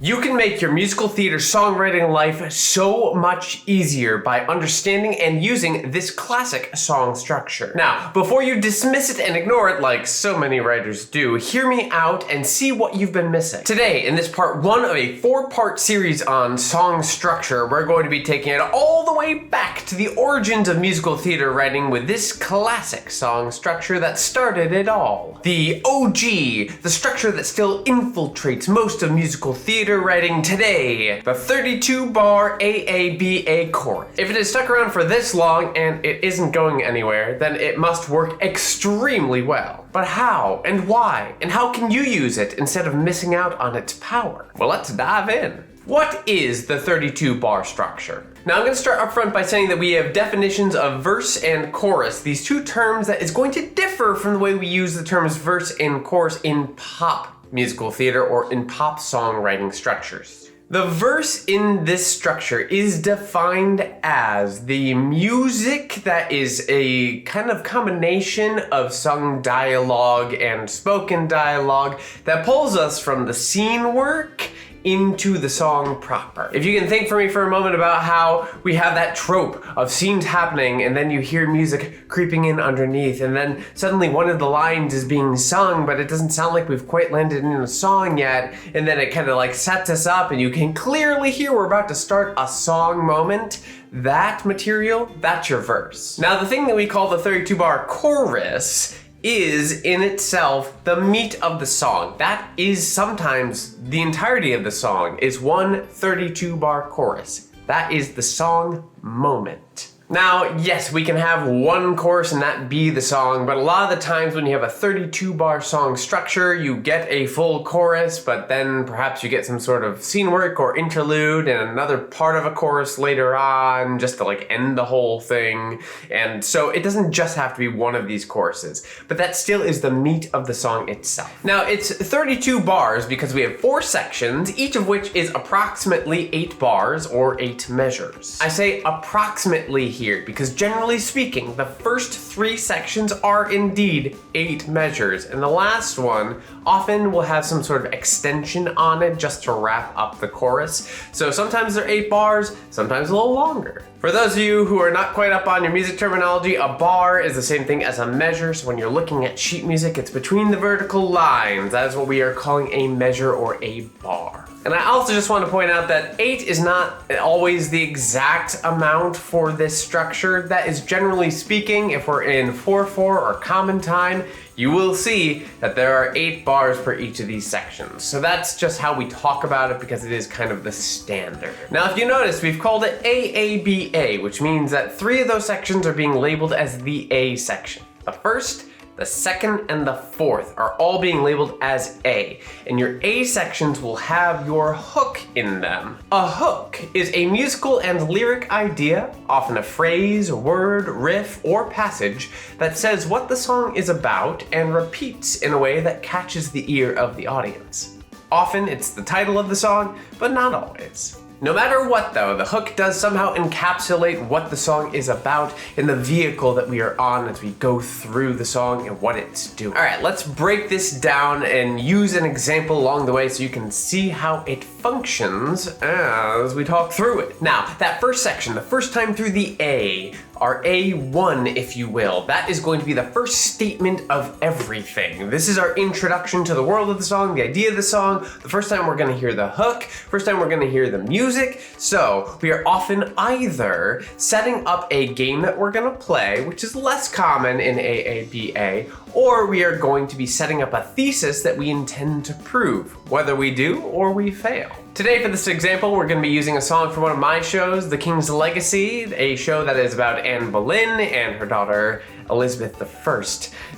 You can make your musical theater songwriting life so much easier by understanding and using this classic song structure. Now, before you dismiss it and ignore it like so many writers do, hear me out and see what you've been missing. Today, in this part 1 of a 4-part series on song structure, we're going to be taking it all the way back to the origins of musical theater writing with this classic song structure that started it all. The OG, the structure that still infiltrates most of musical theater writing today, the 32-bar AABA chorus. If it has stuck around for this long and it isn't going anywhere, then it must work extremely well. But how and why? And how can you use it instead of missing out on its power? Well, let's dive in. What is the 32-bar structure? Now I'm going to start up front by saying that we have definitions of verse and chorus, these two terms that is going to differ from the way we use the terms verse and chorus in pop musical theater or in pop songwriting structures. The verse in this structure is defined as the music that is a kind of combination of sung dialogue and spoken dialogue that pulls us from the scene work into the song proper. If you can think for me for a moment about how we have that trope of scenes happening and then you hear music creeping in underneath and then suddenly one of the lines is being sung but it doesn't sound like we've quite landed in a song yet, and then it kind of like sets us up and you can clearly hear we're about to start a song moment. That material, that's your verse. Now the thing that we call the 32-bar chorus is in itself the meat of the song. That is sometimes the entirety of the song is one 32-bar chorus. That is the song moment. Now, yes, we can have one chorus and that be the song, but a lot of the times when you have a 32-bar song structure, you get a full chorus, but then perhaps you get some sort of scene work or interlude and another part of a chorus later on just to like end the whole thing. And so it doesn't just have to be one of these choruses, but that still is the meat of the song itself. Now, it's 32 bars because we have 4 sections, each of which is approximately 8 bars or 8 measures. I say approximately here because generally speaking, the first 3 sections are indeed 8 measures, and the last one often will have some sort of extension on it just to wrap up the chorus. So sometimes they're 8 bars, sometimes a little longer. For those of you who are not quite up on your music terminology, a bar is the same thing as a measure. So when you're looking at sheet music, it's between the vertical lines. That is what we are calling a measure or a bar. And I also just want to point out that 8 is not always the exact amount for this structure. That is generally speaking, if we're in 4/4 or common time, you will see that there are 8 bars per each of these sections. So that's just how we talk about it because it is kind of the standard. Now, if you notice, we've called it AABA, which means that 3 of those sections are being labeled as the A section. The first, the second, and the fourth are all being labeled as A, and your A sections will have your hook in them. A hook is a musical and lyric idea, often a phrase, word, riff, or passage that says what the song is about and repeats in a way that catches the ear of the audience. Often it's the title of the song, but not always. No matter what though, the hook does somehow encapsulate what the song is about in the vehicle that we are on as we go through the song and what it's doing. All right, let's break this down and use an example along the way so you can see how it functions as we talk through it. Now, that first section, the first time through the A, our A1, if you will, that is going to be the first statement of everything. This is our introduction to the world of the song, the idea of the song, the first time we're gonna hear the hook, first time we're gonna hear the music. So we are often either setting up a game that we're gonna play, which is less common in AABA, or we are going to be setting up a thesis that we intend to prove, whether we do or we fail. Today, for this example, we're going to be using a song from one of my shows, The King's Legacy, a show that is about Anne Boleyn and her daughter, Elizabeth I.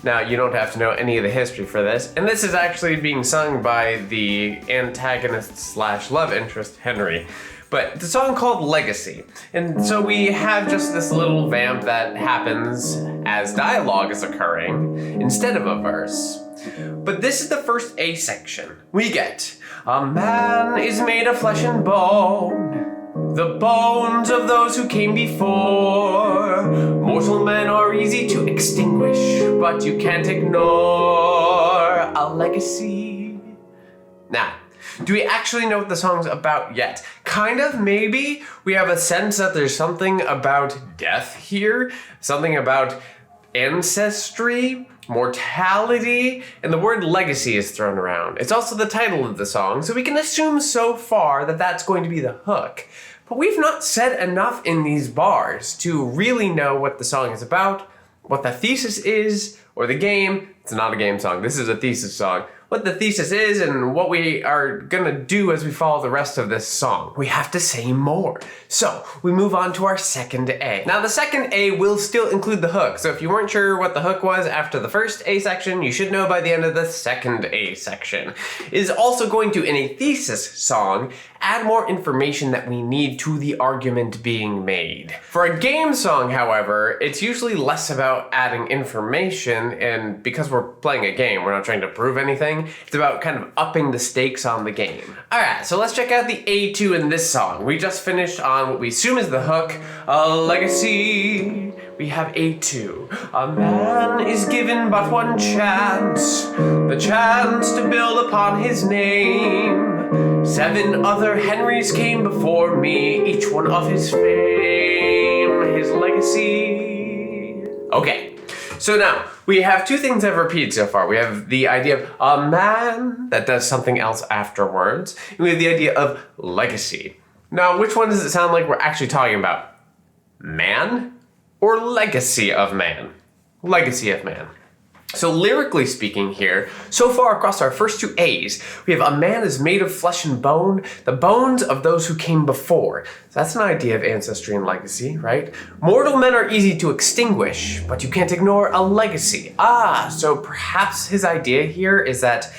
Now, you don't have to know any of the history for this, and this is actually being sung by the antagonist / love interest, Henry. But it's a song called Legacy. And so we have just this little vamp that happens as dialogue is occurring instead of a verse. But this is the first A section. We get, a man is made of flesh and bone, the bones of those who came before. Mortal men are easy to extinguish, but you can't ignore a legacy. Now, Do we actually know what the song's about yet? Kind of, maybe. We have a sense that there's something about death here, something about ancestry, mortality, and the word legacy is thrown around. It's also the title of the song, so we can assume so far that that's going to be the hook. But we've not said enough in these bars to really know what the song is about, what the thesis is, or the game. It's not a game song, this is a thesis song. What the thesis is and what we are gonna do as we follow the rest of this song. We have to say more. So we move on to our second A. Now the second A will still include the hook. So if you weren't sure what the hook was after the first A section, you should know by the end of the second A section. It is also going to, in a thesis song, add more information that we need to the argument being made. For a game song, however, it's usually less about adding information, and because we're playing a game, we're not trying to prove anything. It's about kind of upping the stakes on the game. Alright, so let's check out the A2 in this song. We just finished on what we assume is the hook, a legacy. We have A2. A man is given but one chance, the chance to build upon his name. 7 other Henrys came before me, each one of his fame, his legacy. Okay. So now, we have 2 things that have repeated so far. We have the idea of a man that does something else afterwards, and we have the idea of legacy. Now, which one does it sound like we're actually talking about? Man or legacy of man? Legacy of man. So lyrically speaking here, so far across our first 2 A's, we have a man is made of flesh and bone, the bones of those who came before. So that's an idea of ancestry and legacy, right? Mortal men are easy to extinguish, but you can't ignore a legacy. So perhaps his idea here is that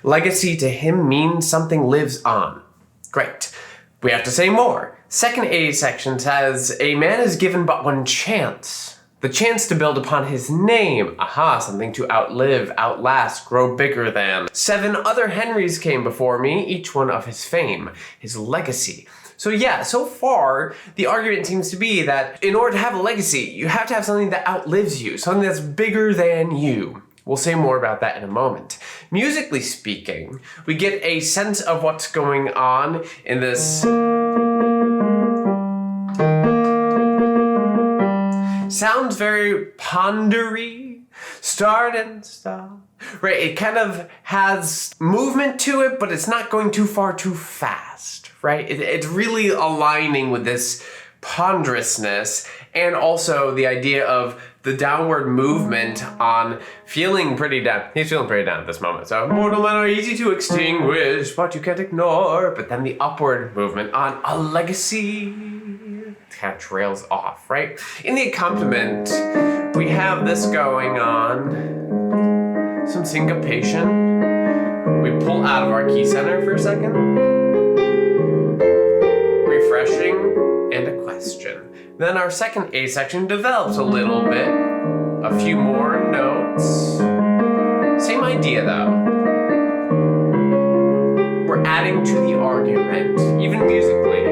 legacy to him means something lives on. Great. We have to say more. Second A section says, a man is given but one chance. The chance to build upon his name. Something to outlive, outlast, grow bigger than. 7 other Henrys came before me, each one of his fame, his legacy. So yeah, so far, the argument seems to be that in order to have a legacy, you have to have something that outlives you, something that's bigger than you. We'll say more about that in a moment. Musically speaking, we get a sense of what's going on in this. Sounds very pondery, start and stop. Right, it kind of has movement to it, but it's not going too far too fast, right? It's really aligning with this ponderousness and also the idea of the downward movement on feeling pretty down. He's feeling pretty down at this moment. So, mortal men are easy to extinguish, but you can't ignore. But then the upward movement on a legacy kind of trails off, right? In the accompaniment, we have this going on. Some syncopation. We pull out of our key center for a second. Refreshing and a question. Then our second A section develops a little bit. A few more notes. Same idea though. We're adding to the argument, even musically.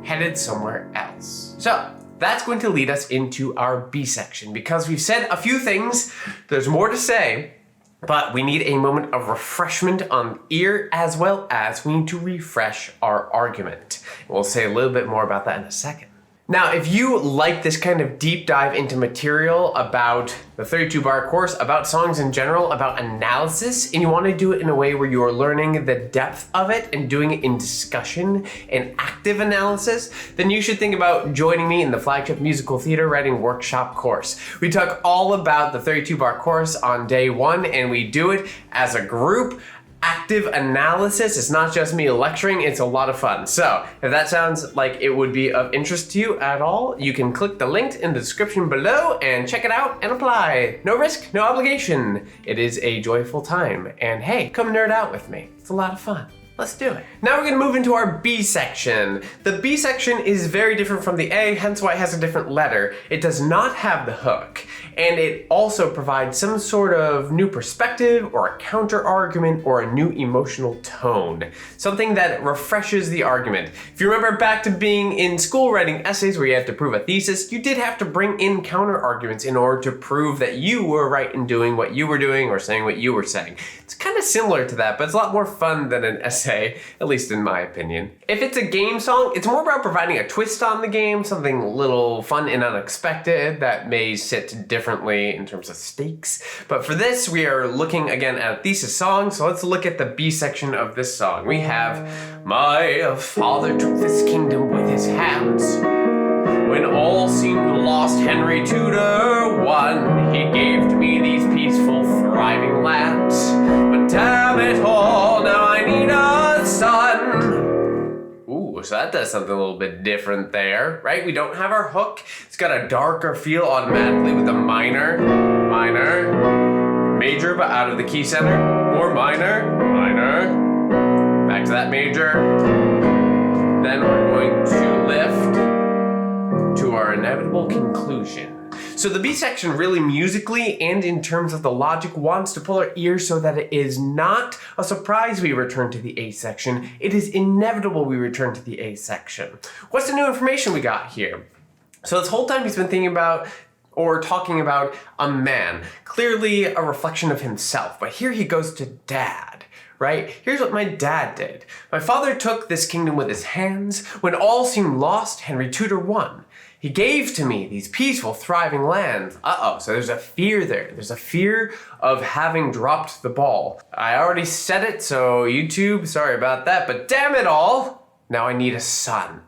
Headed somewhere else. So that's going to lead us into our B section because we've said a few things. There's more to say, but we need a moment of refreshment on ear as well as we need to refresh our argument. We'll say a little bit more about that in a second. Now, if you like this kind of deep dive into material about the 32 bar course, about songs in general, about analysis, and you want to do it in a way where you are learning the depth of it and doing it in discussion and active analysis, then you should think about joining me in the Flagship Musical Theater Writing Workshop course. We talk all about the 32 bar course on day 1, and we do it as a group. Active analysis. It's not just me lecturing, it's a lot of fun. So if that sounds like it would be of interest to you at all, you can click the link in the description below and check it out and apply. No risk, no obligation. It is a joyful time. And hey, come nerd out with me. It's a lot of fun. Let's do it. Now we're gonna move into our B section. The B section is very different from the A, hence why it has a different letter. It does not have the hook, and it also provides some sort of new perspective or a counter argument or a new emotional tone. Something that refreshes the argument. If you remember back to being in school writing essays where you had to prove a thesis, you did have to bring in counter arguments in order to prove that you were right in doing what you were doing or saying what you were saying. It's kind of similar to that, but it's a lot more fun than an essay, at least in my opinion. If it's a game song, it's more about providing a twist on the game, something a little fun and unexpected that may sit differently in terms of stakes. But for this, we are looking again at a thesis song, so let's look at the B section of this song. We have, my father took this kingdom with his hands. When all seemed lost, Henry Tudor won. He gave to me these peaceful, thriving lands. But damn it all, now I need a son. Ooh, so that does something a little bit different there, right? We don't have our hook. It's got a darker feel automatically with a minor, major, but out of the key center. More minor, back to that major. Then we're going to lift to our inevitable conclusion. So the B section really musically and in terms of the logic wants to pull our ears so that it is not a surprise we return to the A section. It is inevitable we return to the A section. What's the new information we got here? So this whole time he's been thinking about or talking about a man, clearly a reflection of himself, but here he goes to dad. Right? Here's what my dad did. My father took this kingdom with his hands. When all seemed lost, Henry Tudor won. He gave to me these peaceful, thriving lands. So there's a fear there. There's a fear of having dropped the ball. I already said it, so YouTube, sorry about that, but damn it all. Now I need a son.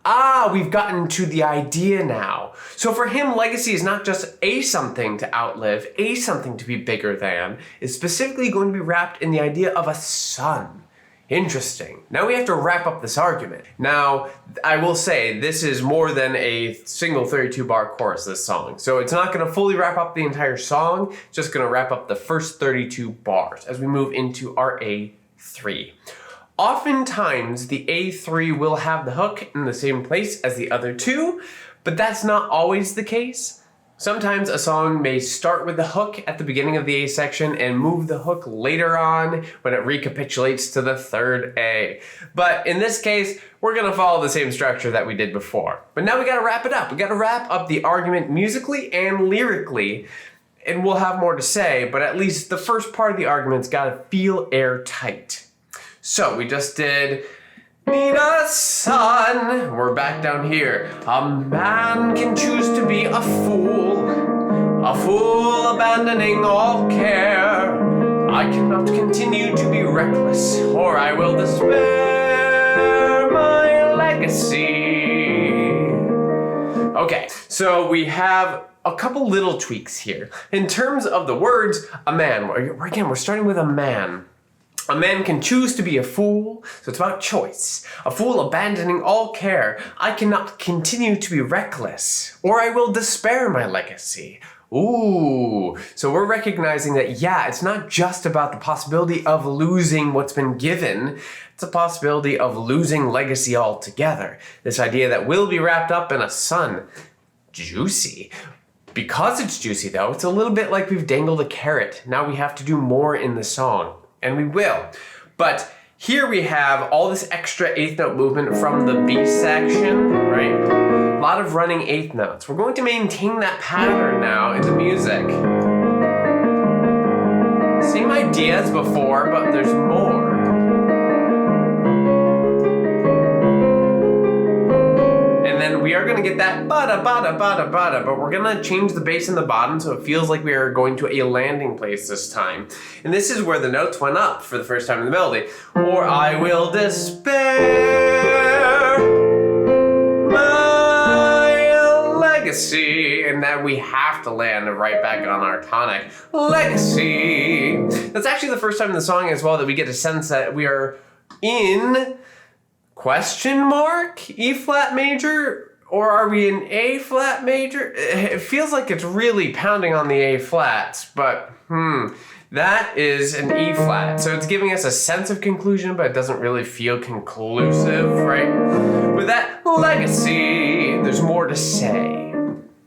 We've gotten to the idea now. So for him, legacy is not just a something to outlive, a something to be bigger than. It's specifically going to be wrapped in the idea of a son. Interesting. Now we have to wrap up this argument. Now, I will say, this is more than a single 32-bar chorus, this song. So it's not gonna fully wrap up the entire song, it's just gonna wrap up the first 32 bars as we move into our A3. Oftentimes, the A3 will have the hook in the same place as the other two, but that's not always the case. Sometimes a song may start with the hook at the beginning of the A section and move the hook later on when it recapitulates to the third A. But in this case, we're gonna follow the same structure that we did before. But now we gotta wrap it up. We gotta wrap up the argument musically and lyrically, and we'll have more to say, but at least the first part of the argument's gotta feel airtight. So we just did need a son. We're back down here. A man can choose to be a fool abandoning all care. I cannot continue to be reckless, or I will despair my legacy. Okay, so we have a couple little tweaks here. In terms of the words, a man, again, we're starting with a man. A man can choose to be a fool, so it's about choice. A fool abandoning all care. I cannot continue to be reckless, or I will despair my legacy. Ooh, so we're recognizing that, yeah, it's not just about the possibility of losing what's been given, it's a possibility of losing legacy altogether. This idea that will be wrapped up in a son. Juicy. Because it's juicy though, it's a little bit like we've dangled a carrot. Now we have to do more in the song. And we will. But here we have all this extra eighth note movement from the B section, right? A lot of running eighth notes. We're going to maintain that pattern now in the music. Same idea as before, but there's more. And then we are going to get that bada bada bada bada, but we're going to change the bass in the bottom so it feels like we are going to a landing place this time. And this is where the notes went up for the first time in the melody. Or I will despair my legacy. And then we have to land right back on our tonic. Legacy. That's actually the first time in the song as well that we get a sense that we are in question mark E flat major, or are we in A flat major? It feels like it's really pounding on the A flats, but That is an E flat. So it's giving us a sense of conclusion, but it doesn't really feel conclusive, right? With that legacy, there's more to say.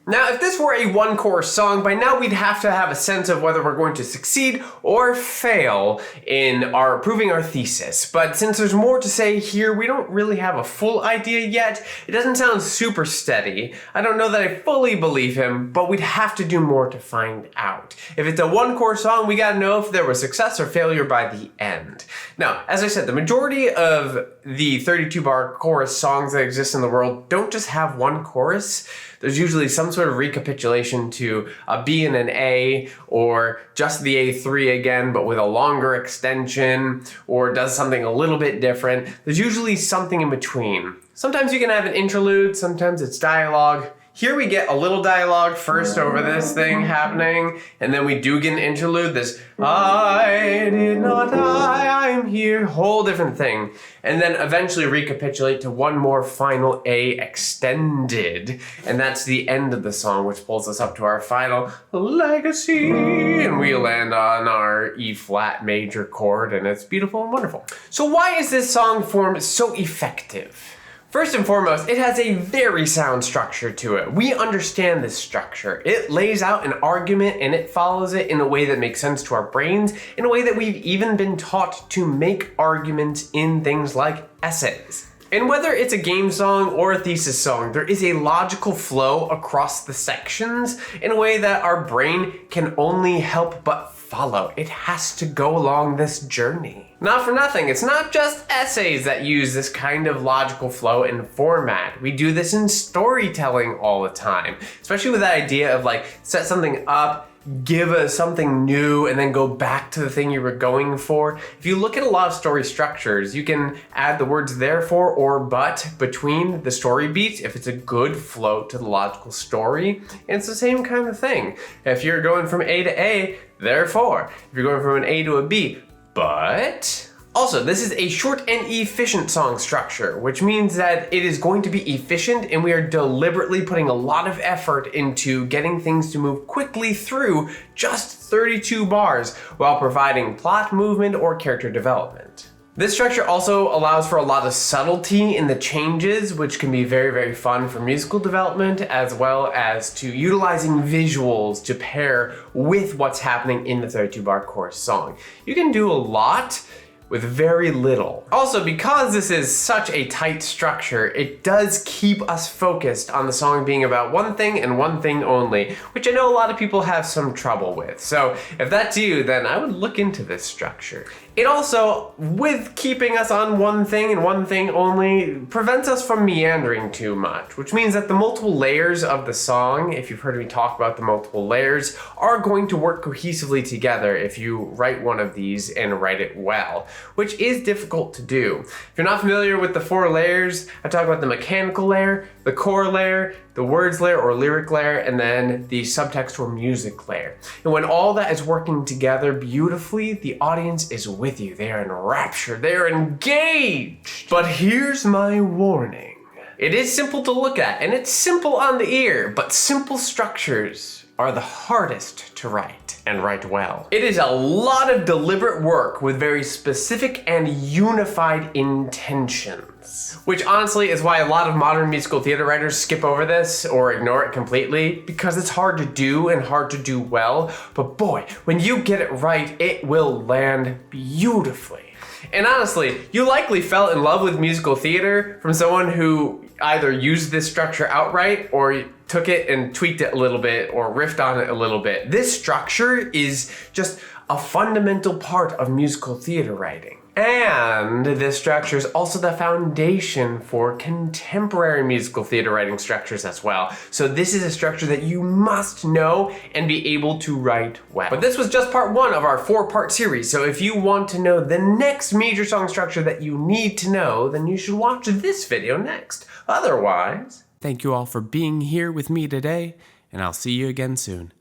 Now, if this were a one-chorus song, by now we'd have to have a sense of whether we're going to succeed or fail in proving our thesis. But since there's more to say here, we don't really have a full idea yet. It doesn't sound super steady. I don't know that I fully believe him, but we'd have to do more to find out. If it's a one-chorus song, we gotta know if there was success or failure by the end. Now, as I said, the majority of the 32-bar chorus songs that exist in the world don't just have one chorus. There's usually some sort of recapitulation to a B and an A, or just the A3 again, but with a longer extension, or does something a little bit different. There's usually something in between. Sometimes you can have an interlude, sometimes it's dialogue. Here we get a little dialogue first over this thing happening, and then we do get an interlude, this I did not die, I'm here, whole different thing. And then eventually recapitulate to one more final A extended, and that's the end of the song, which pulls us up to our final legacy, and we land on our E flat major chord, and it's beautiful and wonderful. So why is this song form so effective? First and foremost, it has a very sound structure to it. We understand this structure. It lays out an argument and it follows it in a way that makes sense to our brains, in a way that we've even been taught to make arguments in things like essays. And whether it's a game song or a thesis song, there is a logical flow across the sections in a way that our brain can only help but follow. It has to go along this journey. Not for nothing, it's not just essays that use this kind of logical flow and format. We do this in storytelling all the time, especially with that idea of like set something up, give us something new, and then go back to the thing you were going for. If you look at a lot of story structures, you can add the words therefore or but between the story beats if it's a good flow to the logical story. And it's the same kind of thing. If you're going from A to A, therefore. If you're going from an A to a B, but. Also, this is a short and efficient song structure, which means that it is going to be efficient and we are deliberately putting a lot of effort into getting things to move quickly through just 32 bars while providing plot movement or character development. This structure also allows for a lot of subtlety in the changes, which can be very, very fun for musical development, as well as to utilizing visuals to pair with what's happening in the 32-bar chorus song. You can do a lot with very little. Also, because this is such a tight structure, it does keep us focused on the song being about one thing and one thing only, which I know a lot of people have some trouble with. So if that's you, then I would look into this structure. It also, with keeping us on one thing and one thing only, prevents us from meandering too much, which means that the multiple layers of the song, if you've heard me talk about the multiple layers, are going to work cohesively together if you write one of these and write it well, which is difficult to do. If you're not familiar with the 4 layers, I talk about the mechanical layer, the core layer, the words layer or lyric layer, and then the subtext or music layer. And when all that is working together beautifully, the audience is with you. They are enraptured, they are engaged. But here's my warning. It is simple to look at, and it's simple on the ear, but simple structures are the hardest to write, and write well. It is a lot of deliberate work with very specific and unified intentions, which honestly is why a lot of modern musical theater writers skip over this or ignore it completely, because it's hard to do and hard to do well. But boy, when you get it right, it will land beautifully. And honestly, you likely fell in love with musical theater from someone who either used this structure outright or took it and tweaked it a little bit or riffed on it a little bit. This structure is just a fundamental part of musical theater writing. And this structure is also the foundation for contemporary musical theater writing structures as well. So this is a structure that you must know and be able to write well. But this was just part 1 of our 4-part series. So if you want to know the next major song structure that you need to know, then you should watch this video next. Otherwise, thank you all for being here with me today, and I'll see you again soon.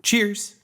Cheers!